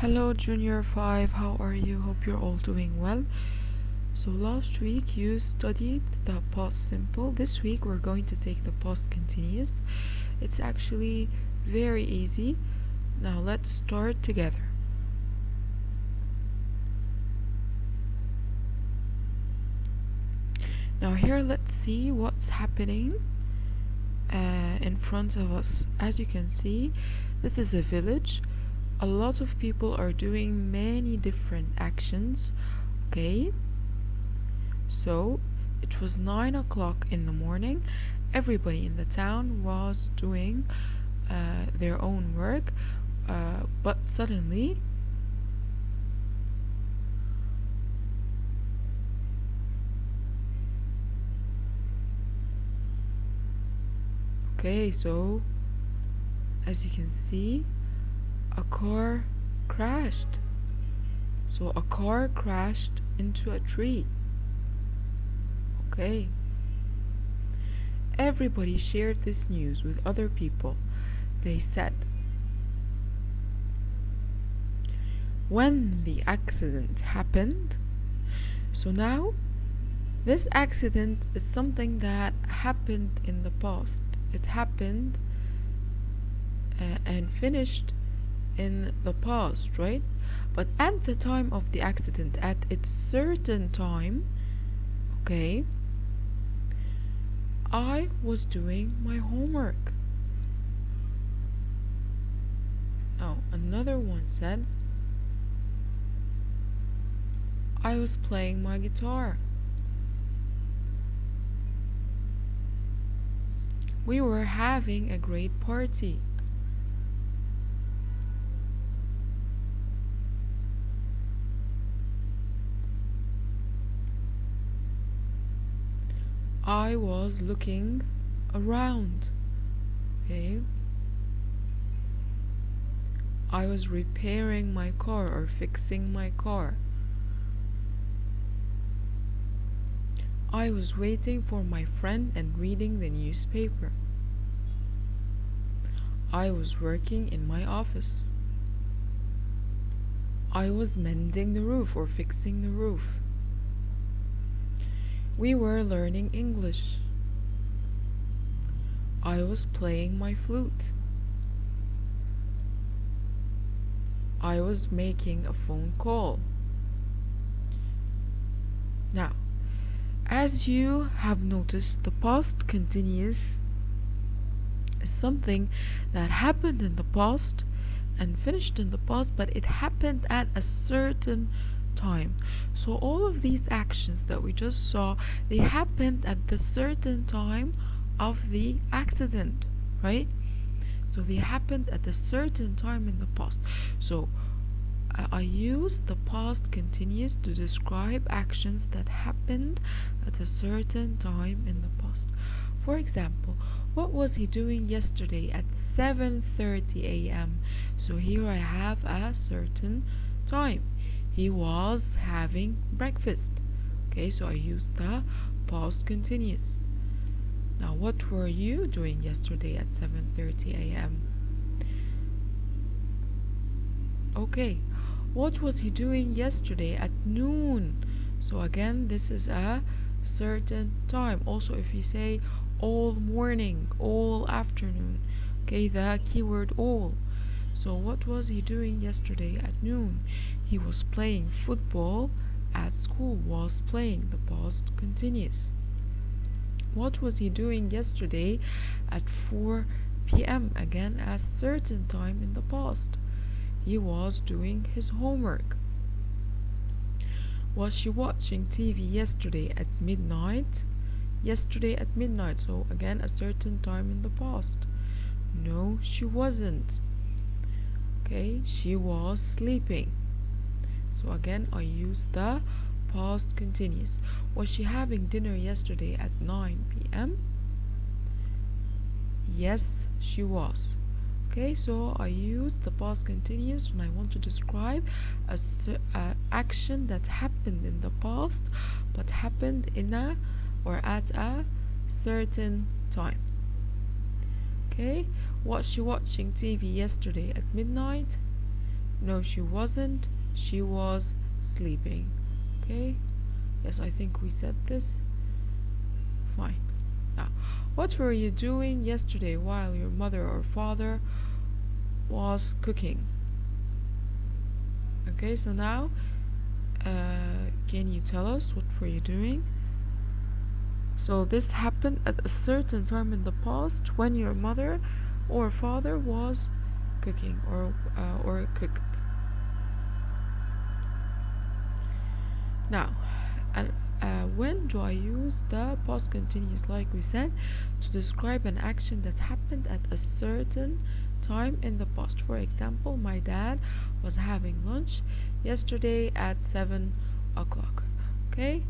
Hello Junior 5, how are you? Hope you're all doing well. So last week you studied the past simple. This week we're going to take the past continuous. It's actually very easy. Now let's start together. Now here let's see what's happening in front of us. As you can see, this is a village. A lot of people are doing many different actions. Okay, so it was 9 o'clock in the morning. Everybody in the town was doing their own work, but suddenly okay, so as you can see, a car crashed. So a car crashed into a tree. Okay. Everybody shared this news with other people. They said, when the accident happened, so now this accident is something that happened in the past. It happened and finished in the past, right? But at the time of the accident, at its certain time, okay, I was doing my homework. Now another one said, I was playing my guitar. We were having a great party. I was looking around. Okay. I was repairing my car or fixing my car. I was waiting for my friend and reading the newspaper. I was working in my office. I was mending the roof or fixing the roof. We were learning English. I was playing my flute. I was making a phone call. Now, as you have noticed, the past continuous is something that happened in the past and finished in the past, but it happened at a certain time. So all of these actions that we just saw, they happened at the certain time of the accident, right? So they happened at a certain time in the past. So I use the past continuous to describe actions that happened at a certain time in the past. For example, what was he doing yesterday at 7:30 a.m.? So here I have a certain time. He was having breakfast. Okay, so I use the past continuous. Now, what were you doing yesterday at 7:30 a.m.? Okay, what was he doing yesterday at noon? So again, this is a certain time. Also, if you say all morning, all afternoon, okay, the keyword all. So what was he doing yesterday at noon? He was playing football at school. Was playing, the past continuous. What was he doing yesterday at 4 p.m.? Again, a certain time in the past. He was doing his homework. Was she watching TV yesterday at midnight? Yesterday at midnight, so again a certain time in the past. No, she wasn't. Okay, she was sleeping. So again I use the past continuous. Was she having dinner yesterday at 9 p.m.? Yes, she was. Okay, so I use the past continuous when I want to describe a action that happened in the past but happened in a or at a certain time. Okay, was she watching TV yesterday at midnight? No, she wasn't. She was sleeping. Okay? Yes, I think we said this. Fine. Now, what were you doing yesterday while your mother or father was cooking? Okay, so now, can you tell us what were you doing? So this happened at a certain time in the past when your mother or father was cooking or cooked. Now, and when do I use the past continuous, like we said, to describe an action that happened at a certain time in the past? For example, my dad was having lunch yesterday at 7 o'clock. Okay?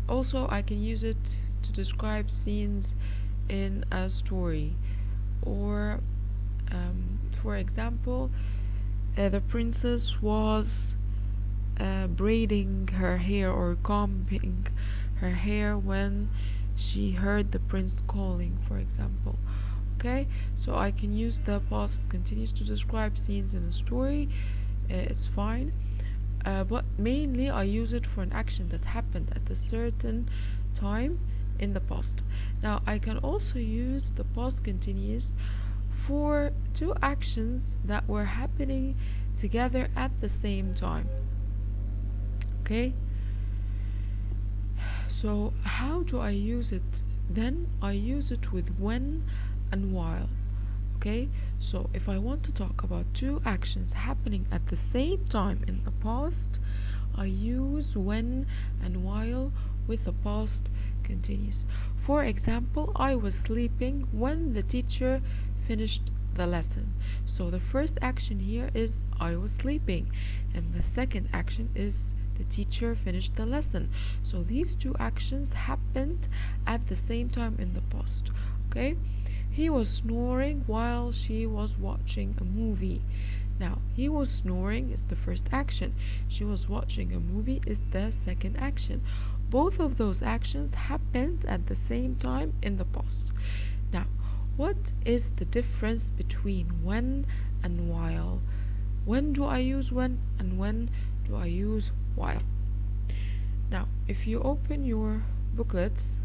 Also, I can use it to describe scenes in a story. Or, for example, the princess was braiding her hair or combing her hair when she heard the prince calling, for example. Okay, so I can use the past continuous to describe scenes in a story. It's fine, but mainly I use it for an action that happened at a certain time in the past. Now I can also use the past continuous for two actions that were happening together at the same time. Okay, so how do I use it then? I use it with when and while. Okay, so if I want to talk about two actions happening at the same time in the past, I use when and while with the past continuous. For example, I was sleeping when the teacher finished the lesson. So the first action here is I was sleeping, and the second action is the teacher finished the lesson. So these two actions happened at the same time in the past. Okay, he was snoring while she was watching a movie. Now, he was snoring is the first action. She was watching a movie is the second action. Both of those actions happened at the same time in the past. Now, what is the difference between when and while? When do I use when and when do I use while? Now, if you open your booklets,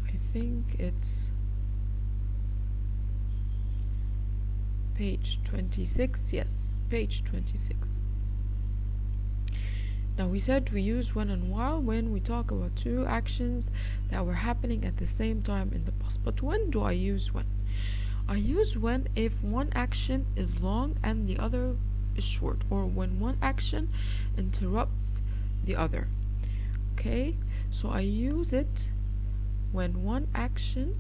I think it's page 26. Yes, page 26. Now we said we use when and while when we talk about two actions that were happening at the same time in the past. But when do I use when? I use when if one action is long and the other is short, or when one action interrupts the other. Okay, so I use it when one action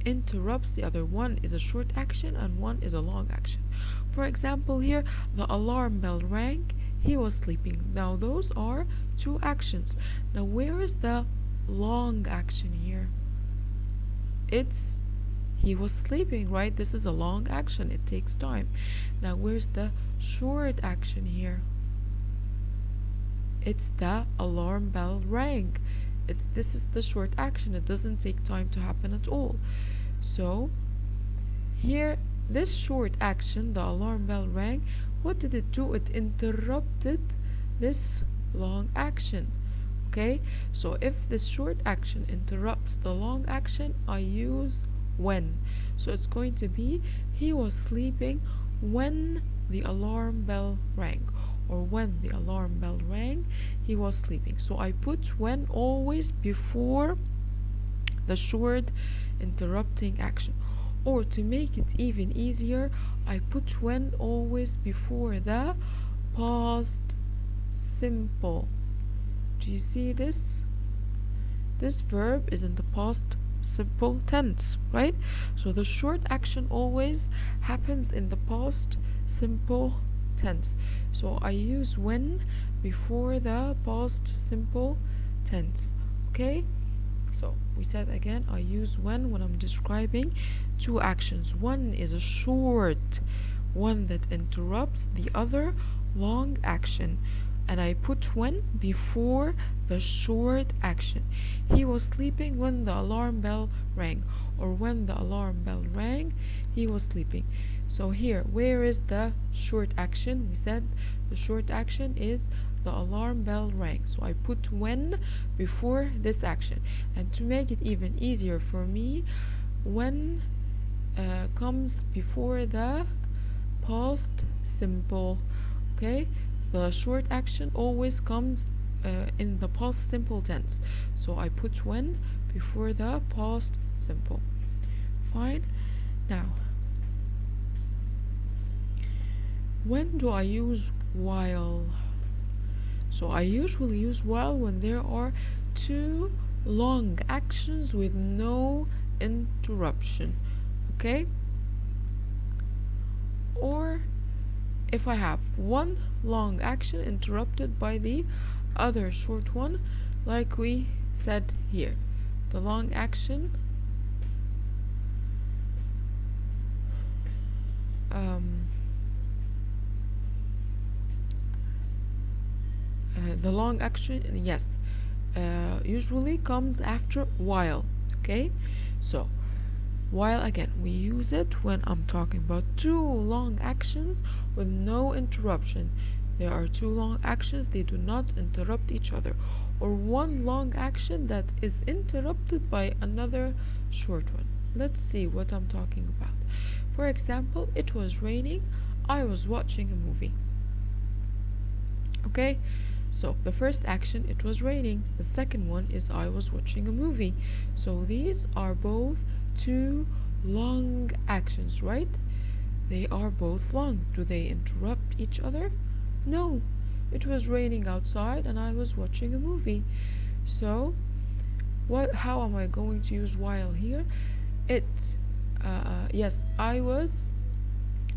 interrupts the other. One is a short action and one is a long action. For example, here the alarm bell rang, he was sleeping. Now those are two actions. Now where is the long action here? It's he was sleeping, right? This is a long action, it takes time. Now where's the short action here? It's the alarm bell rang. This is the short action, it doesn't take time to happen at all. So here, this short action, the alarm bell rang, what did it do? It interrupted this long action. Okay, so if this short action interrupts the long action, I use when. So it's going to be he was sleeping when the alarm bell rang, or when the alarm bell rang, he was sleeping. So I put when always before the short interrupting action. Or to make it even easier, I put when always before the past simple. Do you see this? This verb is in the past simple tense, right? So the short action always happens in the past simple tense. So I use when before the past simple tense. Okay? So we said again, I use when I'm describing two actions. One is a short one that interrupts the other long action, and I put when before the short action. He was sleeping when the alarm bell rang, or when the alarm bell rang, he was sleeping. So here, where is the short action? We said the short action is the alarm bell rang. So I put when before this action. And to make it even easier for me, when comes before the past simple. Okay, the short action always comes in the past simple tense. So I put when before the past simple. Fine. Now, when do I use while? So I usually use while when there are two long actions with no interruption. Okay? Or if I have one long action interrupted by the other short one, like we said here. The long action yes, usually comes after while. Okay, so while, again, we use it when I'm talking about two long actions with no interruption. There are two long actions, they do not interrupt each other, or one long action that is interrupted by another short one. Let's see what I'm talking about. For example, it was raining, I was watching a movie. Okay, so the first action, it was raining. The second one is I was watching a movie. So these are both two long actions, right? They are both long. Do they interrupt each other? No. It was raining outside and I was watching a movie. So how am I going to use while here? Yes,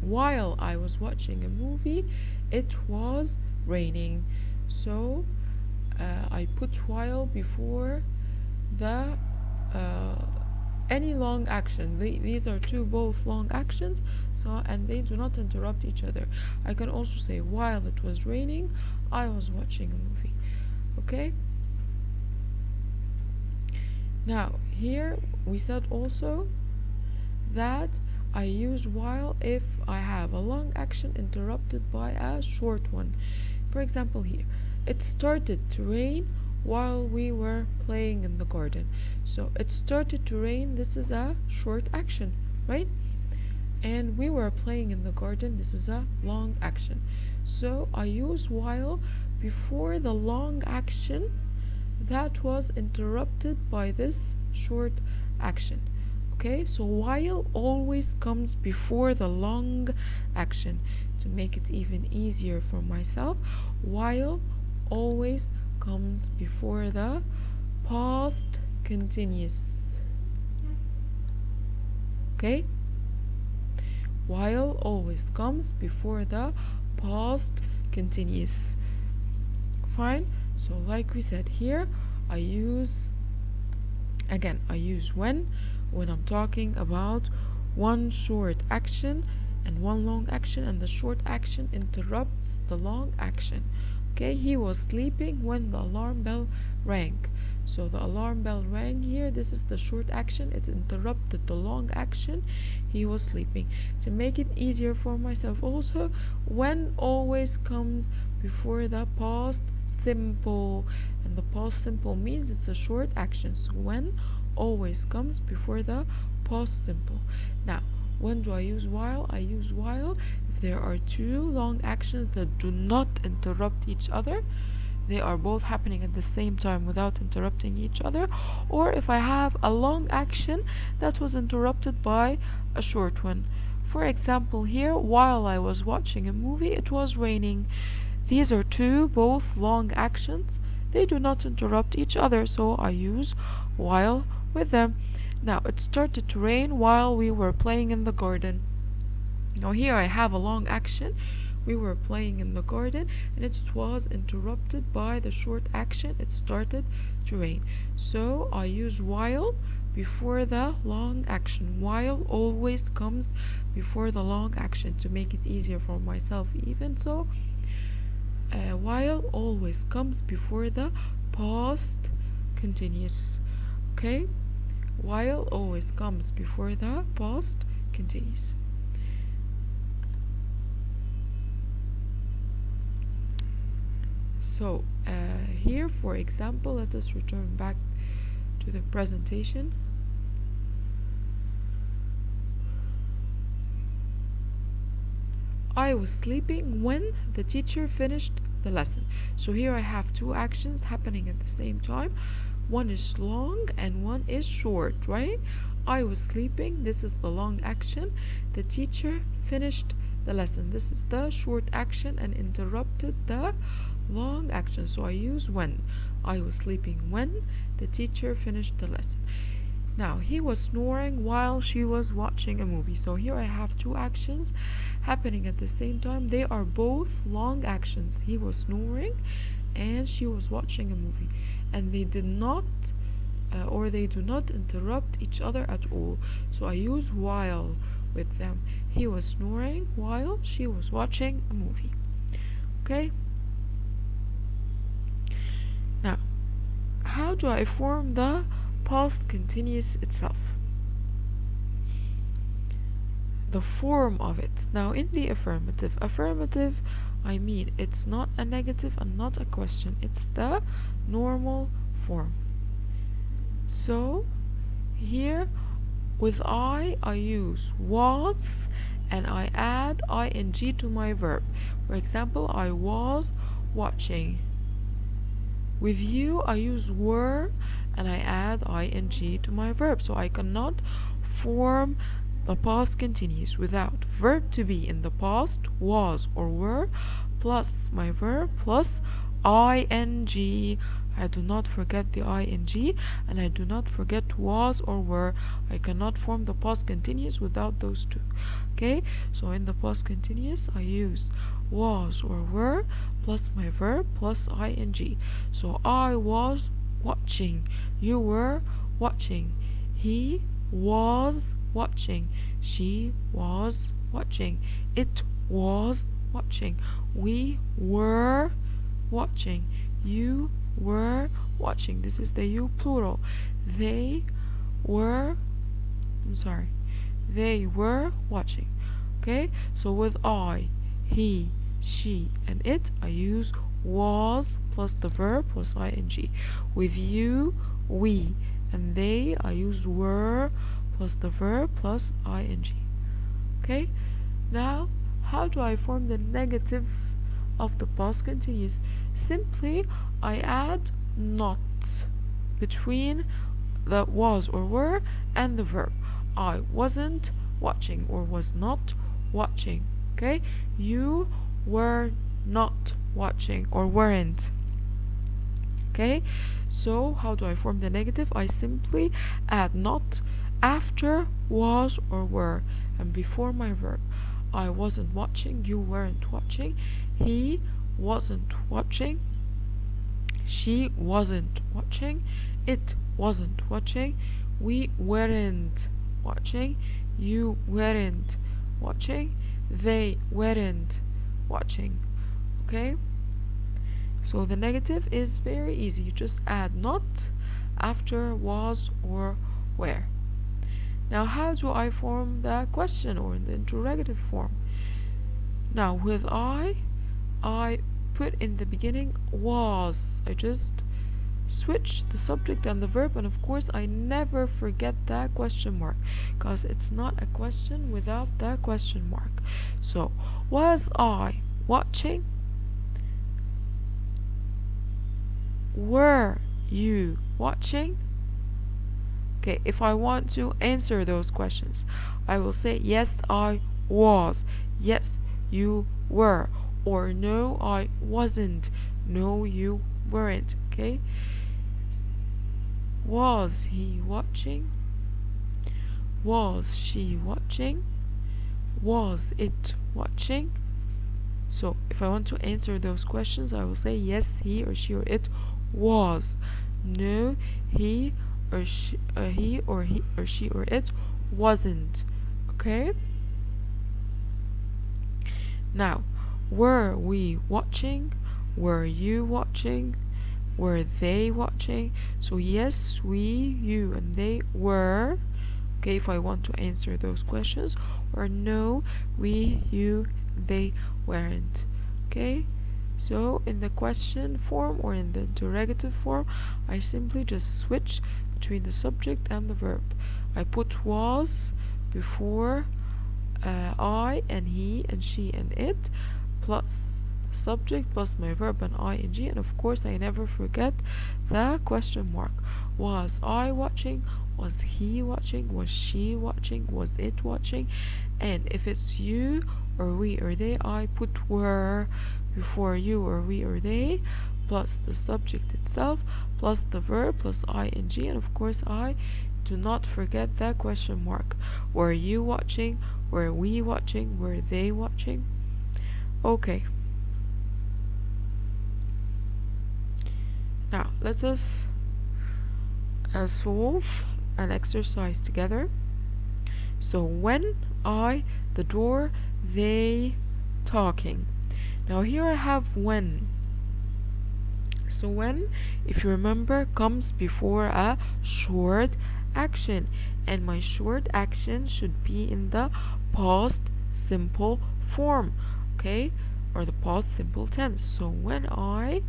while I was watching a movie, it was raining. So I put while before the any long action. These are two both long actions, and they do not interrupt each other. I can also say while it was raining, I was watching a movie. Okay? Now, here we said also that I use while if I have a long action interrupted by a short one. For example, here, it started to rain while we were playing in the garden. So it started to rain, this is a short action, right? And we were playing in the garden, this is a long action. So I use while before the long action that was interrupted by this short action. Okay, so while always comes before the long action. To make it even easier for myself, while always comes before the past continuous. Okay, while always comes before the past continuous. Fine. So like we said here, I use when I'm talking about one short action and one long action, and the short action interrupts the long action. Okay, he was sleeping when the alarm bell rang. So the alarm bell rang here, this is the short action, it interrupted the long action, he was sleeping. To make it easier for myself also, when always comes before the past simple, and the past simple means it's a short action. So when always comes before the past simple. Now, when do I use while? I use while if there are two long actions that do not interrupt each other. They are both happening at the same time without interrupting each other, or if I have a long action that was interrupted by a short one. For example, here, while I was watching a movie, it was raining. These are two both long actions. They do not interrupt each other, so I use while with them. Now, it started to rain while we were playing in the garden. Now here I have a long action. We were playing in the garden and it was interrupted by the short action. It started to rain. So I use while before the long action. While always comes before the long action to make it easier for myself. Even so, while always comes before the past continuous. Okay? While always comes before the past continuous. So here, for example, let us return back to the presentation. I was sleeping when the teacher finished the lesson. So here I have two actions happening at the same time. One is long and one is short, right? I was sleeping, this is the long action. The teacher finished the lesson, this is the short action, and interrupted the long action. So I use when. I was sleeping when the teacher finished the lesson. Now, he was snoring while she was watching a movie. So here I have two actions happening at the same time. They are both long actions. He was snoring and she was watching a movie. And they did not they do not interrupt each other at all. So I use while with them. He was snoring while she was watching a movie. Okay? Now, how do I form the past continuous itself? The form of it. Now, in the affirmative, I mean it's not a negative and not a question. It's the normal form. So here with I use was and I add ing to my verb. For example, I was watching. With you, I use were and I add ing to my verb. So I cannot form the past continuous without verb to be in the past, was or were, plus my verb, plus ing. I do not forget the ing, and I do not forget was or were. I cannot form the past continuous without those two. Okay, so in the past continuous I use was or were plus my verb plus ing. So I was watching, you were watching, he was watching, she was watching, it was watching, we were watching, you were watching. This is the you plural. They were watching. Okay, so with I, he, she, and it, I use was plus the verb plus ing. With you, we, and they, I use were plus the verb plus ing. Okay, now how do I form the negative of the past continuous? Simply I add not between the was or were and the verb. I wasn't watching or was not watching. Okay, you were not watching or weren't. Okay, so how do I form the negative? I simply add not after was or were and before my verb. I wasn't watching, you weren't watching, he wasn't watching, she wasn't watching, it wasn't watching, we weren't watching, you weren't watching, they weren't watching. Okay, so the negative is very easy. You just add not after was or were. Now, how do I form the question or in the interrogative form? Now, with I put in the beginning was. I just switch the subject and the verb, and of course I never forget that question mark because it's not a question without that question mark. So, was I watching? Were you watching? Okay, if I want to answer those questions, I will say yes, I was, yes, you were, or no, I wasn't, no, you weren't. Okay, was he watching? Was she watching? Was it watching? So if I want to answer those questions, I will say yes, he or she or it was, no, he or she or she or it wasn't. Okay, now, were we watching? Were you watching? were they watching? So yes, we, you, and they were, okay, if I want to answer those questions, or no, we, you, they weren't. Okay, so in the question form or in the interrogative form, I simply just switch between the subject and the verb. I put was before I and he and she and it, plus the subject plus my verb and ing, and of course I never forget the question mark. Was I watching? Was he watching? Was she watching? Was it watching? And if it's you or we or they, I put were before you or we or they, plus the subject itself, plus the verb, plus ing, and of course I do not forget that question mark. Were you watching? Were we watching? Were they watching? Okay. Now let us solve an exercise together. So when, I, the door, they, talking. Now here I have when. So when, if you remember, comes before a short action, and my short action should be in the past simple form, okay, or the past simple tense. So when I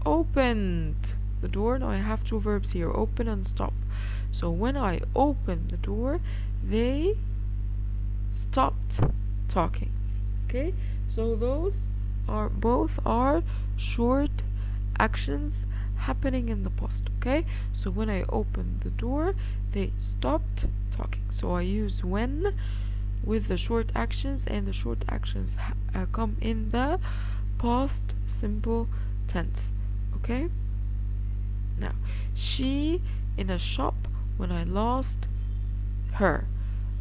opened the door, now I have two verbs here, open and stop. So when I opened the door, they stopped talking. Okay, so those are both are short actions happening in the past. Okay, so when I opened the door, they stopped talking. So I use when with the short actions, and the short actions come in the past simple tense. Okay, now she in a shop when I lost her.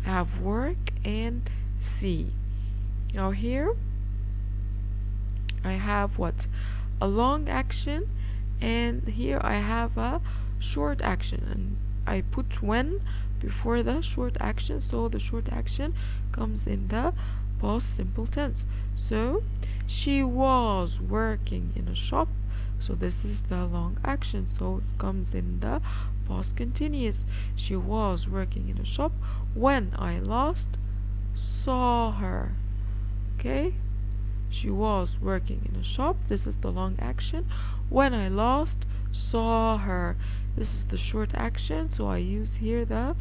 I have work and see. Now here I have what? A long action, and here I have a short action, and I put when before the short action, so the short action comes in the past simple tense. So she was working in a shop, so this is the long action, so it comes in the past continuous. She was working in a shop when I last saw her. Okay, she was working in a shop, this is the long action. When I last saw her, this is the short action, so I use here the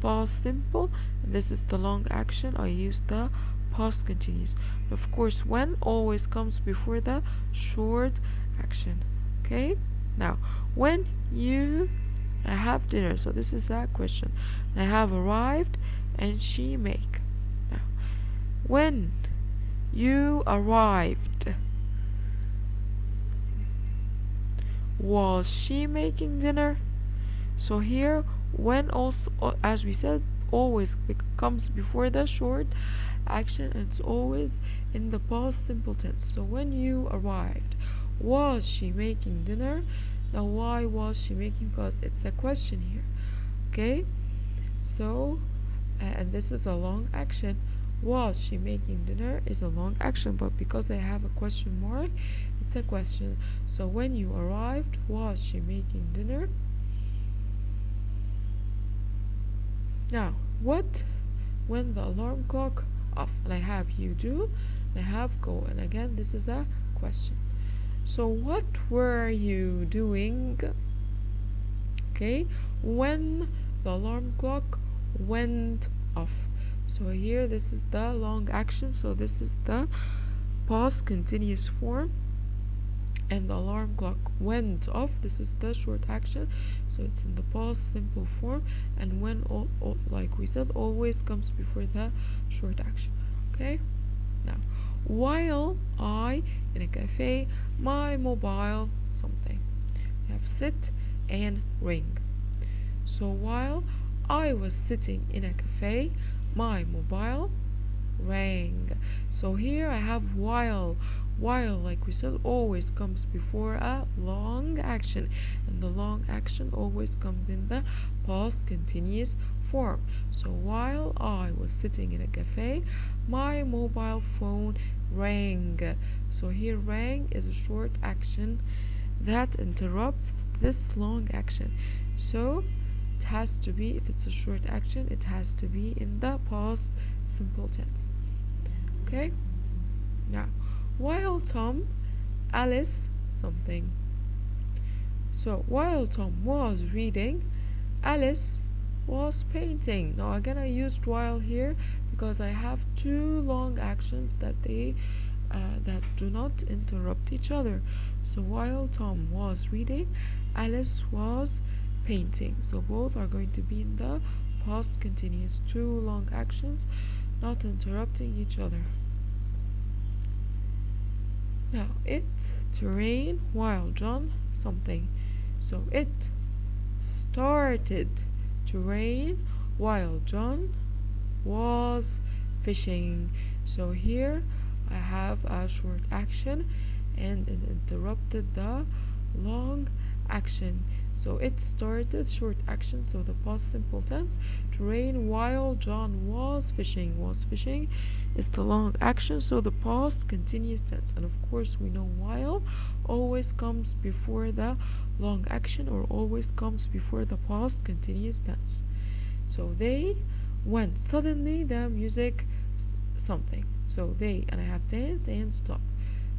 past simple, and this is the long action, I use the past continuous. Of course, when always comes before the short action. Okay, now when you have dinner, so this is a question. I have arrived and she make. Now when you arrived, was she making dinner? So here when also, as we said, always comes before the short action, and it's always in the past simple tense. So when you arrived, was she making dinner? Now why was she making? Because it's a question here. Okay, so and this is a long action. Was she making dinner is a long action, but because I have a question mark, it's a question. So when you arrived, was she making dinner? Now what when the alarm clock off? And I have you do, and I have go, and again this is a question. So what were you doing? Okay, when the alarm clock went off. So here this is the long action, so this is the past continuous form, and the alarm clock went off, this is the short action, so it's in the past simple form, and when like we said, always comes before the short action. Okay, now while I in a cafe, my mobile something. We have sit and ring. So while I was sitting in a cafe, my mobile rang. So here I have while. While, like we said, always comes before a long action, and the long action always comes in the past continuous form. So while I was sitting in a cafe, my mobile phone rang. So here rang is a short action that interrupts this long action. So it has to be, if it's a short action, it has to be in the past simple tense. Okay? Now, while Tom, Alice, something. So while Tom was reading, Alice was painting. Now again, I used while here because I have two long actions that that do not interrupt each other. So while Tom was reading, Alice was painting. So both are going to be in the past continuous, two long actions not interrupting each other. Now, it to rain while John something. So it started to rain while John was fishing. So here I have a short action and it interrupted the long action. So it started, short action, so the past simple tense, to rain while John was fishing. Was fishing is the long action, so the past continuous tense. And of course we know while always comes before the long action or always comes before the past continuous tense. So they went, suddenly the music something. So they, and I have dance and stop.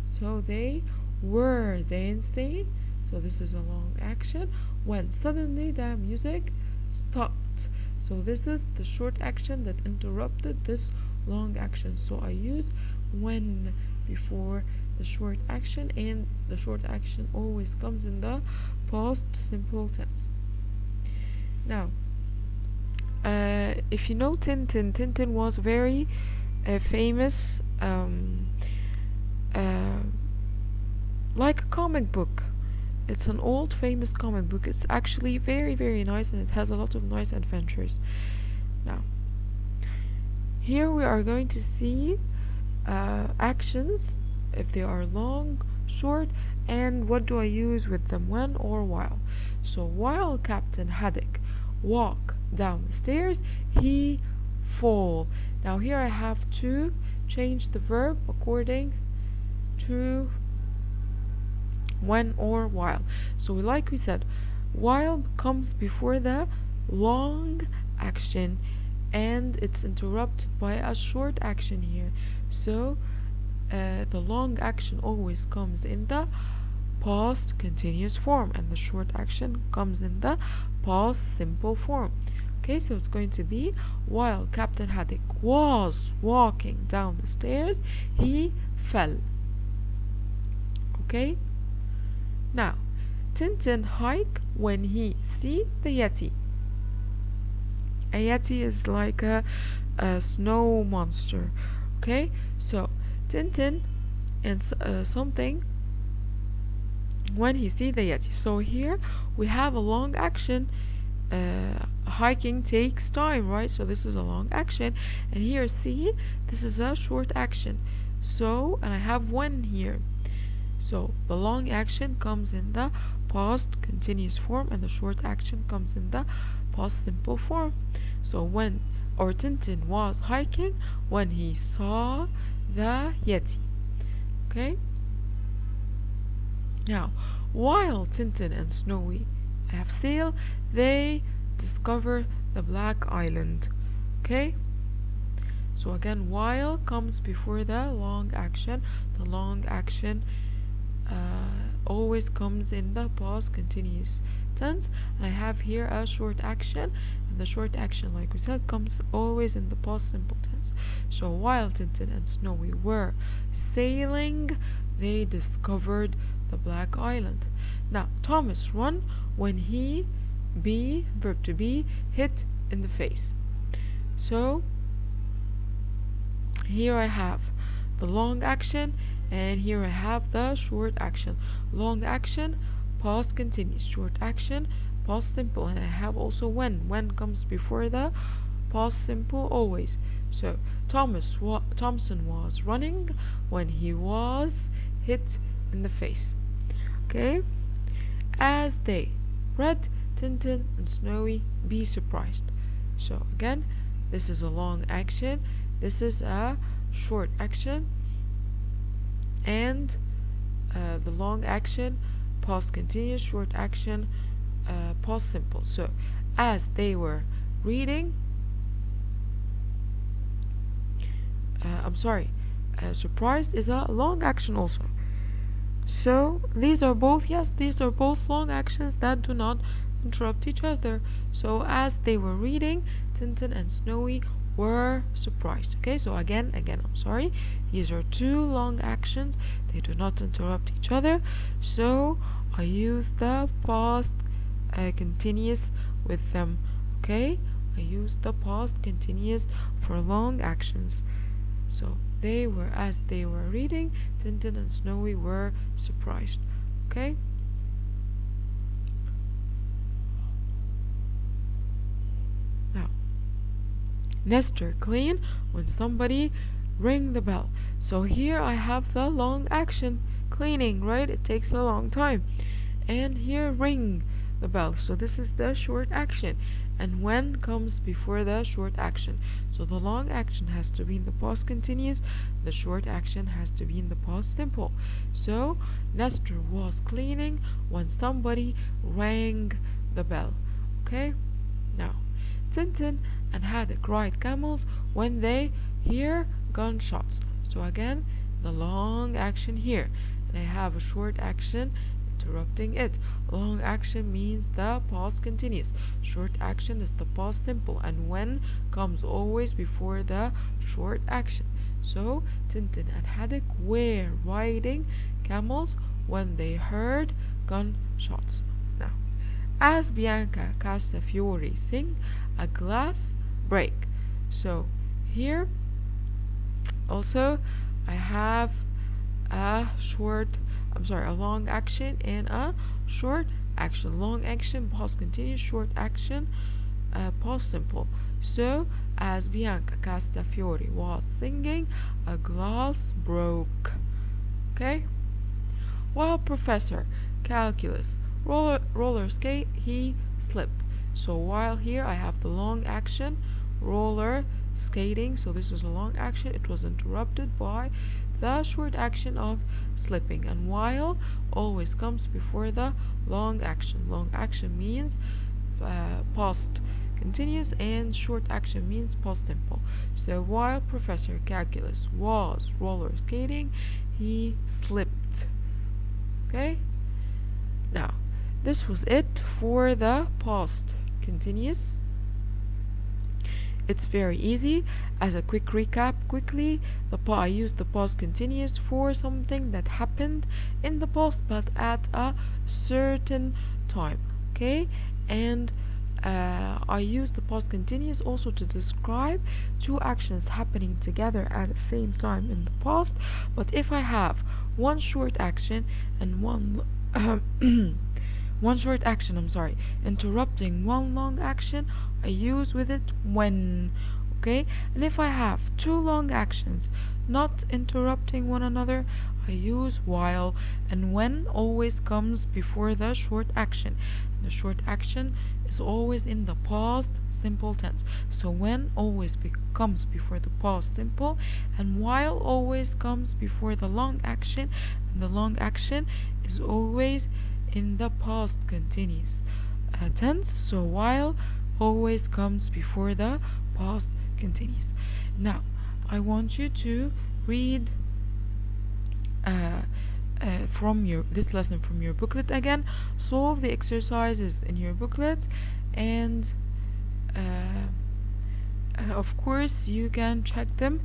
So they were dancing. So this is a long action. When suddenly the music stopped. So this is the short action that interrupted this long action. So I use when before the short action, and the short action always comes in the past simple tense. Now, if you know Tintin was very famous, like a comic book. It's an old famous comic book. It's actually very, very nice, and it has a lot of nice adventures. Now, here we are going to see actions, if they are long, short, and what do I use with them, when or while. So while Captain Haddock walked down the stairs, he fall. Now here I have to change the verb according to when or while. So like we said, while comes before the long action and it's interrupted by a short action here. So the long action always comes in the past continuous form and the short action comes in the past simple form. Okay, so it's going to be while Captain Haddock was walking down the stairs, he fell. Okay, now Tintin hike when he see the Yeti. A Yeti is like a snow monster. Okay, so Tintin and something when he see the Yeti. So here we have a long action. Hiking takes time, right? So this is a long action, and here see, this is a short action. So, and I have when here. So the long action comes in the past continuous form and the short action comes in the past simple form. So when or Tintin was hiking when he saw the Yeti. Okay? Now, while Tintin and Snowy have sailed, they discover the Black Island. Okay? So again, while comes before the long action. The long action always comes in the past continuous tense, and I have here a short action, and the short action, like we said, comes always in the past simple tense. So while Tintin and Snowy were sailing, they discovered the Black Island. Now Thomas run when he verb to be hit in the face. So here I have the long action and here I have the short action. Long action, past continuous. Short action, past simple. And I have also when. When comes before the past simple always. So Thompson was running when he was hit in the face. Okay? As they read Tintin and Snowy be surprised. So again, this is a long action, this is a short action, and the long action, past continuous, short action, past simple. So as they were reading, surprised is a long action also. So these are both, yes, these are both long actions that do not interrupt each other. So as they were reading, Tintin and Snowy were surprised. Okay, so again, I'm sorry, these are two long actions, they do not interrupt each other, so I use the past continuous with them. Okay, I use the past continuous for long actions. So they were, as they were reading, Tintin and Snowy were surprised. Okay, now Nestor clean when somebody ring the bell. So here I have the long action, cleaning, right? It takes a long time. And here ring the bell. So this is the short action. And when comes before the short action. So the long action has to be in the past continuous, the short action has to be in the past simple. So Nestor was cleaning when somebody rang the bell. Okay? Now Tintin and Haddock ride camels when they hear gunshots. So again, the long action here, and I have a short action interrupting it. Long action means the past continuous, short action is the past simple, and when comes always before the short action. So Tintin and Haddock were riding camels when they heard gunshots. Now, as Bianca Castafiore sing, a glass break. So here also I have a long action and a short action. Long action, past continuous, short action, past simple. So as Bianca Castafiore was singing, a glass broke. Okay? While Professor Calculus roller skate, he slipped. So while here I have the long action, roller skating, so this is a long action, it was interrupted by the short action of slipping, and while always comes before the long action. Long action means past continuous and short action means past simple. So while Professor Calculus was roller skating, he slipped. Okay? Now, this was it for the past continuous. It's very easy. As a quick recap, I used the past continuous for something that happened in the past but at a certain time. Okay, and I used the past continuous also to describe two actions happening together at the same time in the past. But if I have one short action and one interrupting one long action, I use with it when. Okay, and if I have two long actions not interrupting one another, I use while, and when always comes before the short action. The short action is always in the past simple tense. So when always comes before the past simple, and while always comes before the long action, and the long action is always in the past continuous tense. So while always comes before the past continuous. Now I want you to read this lesson from your booklet again. Solve the exercises in your booklet, and of course you can check them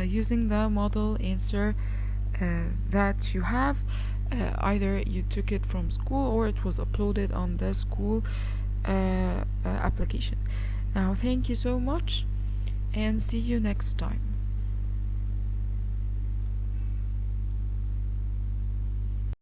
using the model answer that you have. Either you took it from school or it was uploaded on the school application. Now thank you so much, and see you next time.